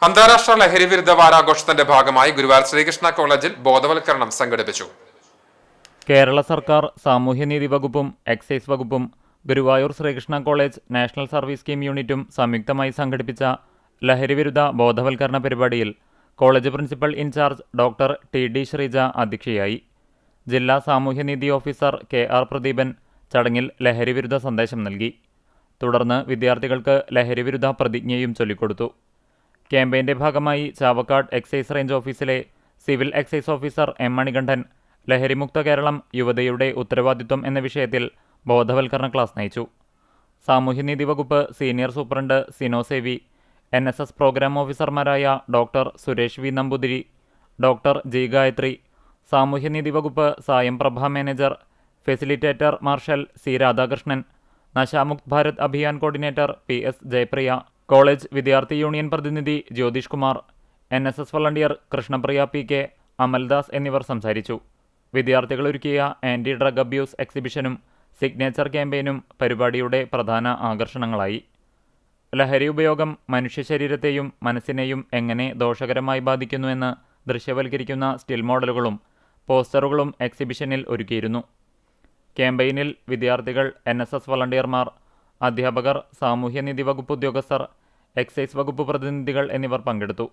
അന്താരാഷ്ട്ര ലഹരിവിരുദ്ധ വാരാഘോഷത്തിന്റെ ഭാഗമായി ഗുരുവായൂർ ശ്രീകൃഷ്ണ കോളേജിൽ ബോധവൽക്കരണം സംഘടിപ്പിച്ചു. കേരള സർക്കാർ സാമൂഹ്യനീതി വകുപ്പും എക്സൈസ് വകുപ്പും Guruvayur Sreekrishna college national service scheme യൂണിറ്റും സംയുക്തമായി സംഘടിപ്പിച്ച ലഹരിവിരുദ്ധ ബോധവൽക്കരണ പരിപാടിയിൽ college principal in charge doctor T Sreeja അധ്യക്ഷയായി. ജില്ലാ സാമൂഹ്യനീതി ഓഫീസർ KR പ്രദീപൻ ചടങ്ങിൽ ലഹരിവിരുദ്ധ സന്ദേശം നൽകി. തുടർന്ന് വിദ്യാർത്ഥികൾക്ക് ലഹരിവിരുദ്ധ പ്രതിജ്ഞയും ചൊല്ലിക്കൊടുത്തു. ക്യാമ്പയിന്റെ ഭാഗമായി ചാവക്കാട് എക്സൈസ് റേഞ്ച് ഓഫീസിലെ civil excise officer M Manikandan ലഹരിമുക്ത കേരളം യുവതയുടെ ഉത്തരവാദിത്വം എന്ന വിഷയത്തിൽ ബോധവൽക്കരണ ക്ലാസ് നയിച്ചു. സാമൂഹ്യനീതി വകുപ്പ് senior superintendent Sino Savy, NSS programme ഓഫീസർമാരായ doctor Suresh V Namboothiri, doctor G Gayathri, സാമൂഹ്യനീതി വകുപ്പ് Sayam Prabha manager, facilitator Marshal C Radhakrishnan, Nashamukt Bharat Abhiyan coordinator PS Jayapriya, college വിദ്യാർത്ഥി യൂണിയൻ പ്രതിനിധി Jyothish Kumar, NSS volunteer Krishnapriya PK, Amaldas എന്നിവർ സംസാരിച്ചു. വിദ്യാർത്ഥികൾ ഒരുക്കിയ ആന്റി ഡ്രഗ് അബ്യൂസ് എക്സിബിഷനും സിഗ്നേച്ചർ ക്യാമ്പയിനും പരിപാടിയുടെ പ്രധാന ആകർഷണങ്ങളായി. ലഹരി ഉപയോഗം മനുഷ്യ ശരീരത്തെയും മനസ്സിനെയും എങ്ങനെ ദോഷകരമായി ബാധിക്കുന്നുവെന്ന് ദൃശ്യവൽക്കരിക്കുന്ന സ്റ്റിൽ മോഡലുകളും പോസ്റ്ററുകളും എക്സിബിഷനിൽ ഒരുക്കിയിരുന്നു. ക്യാമ്പയിനിൽ വിദ്യാർത്ഥികൾ, NSS വളണ്ടിയർമാർ, അധ്യാപകർ, സാമൂഹ്യനീതി വകുപ്പ് ഉദ്യോഗസ്ഥർ, എക്സൈസ് വകുപ്പ് പ്രതിനിധികൾ എന്നിവർ പങ്കെടുത്തു.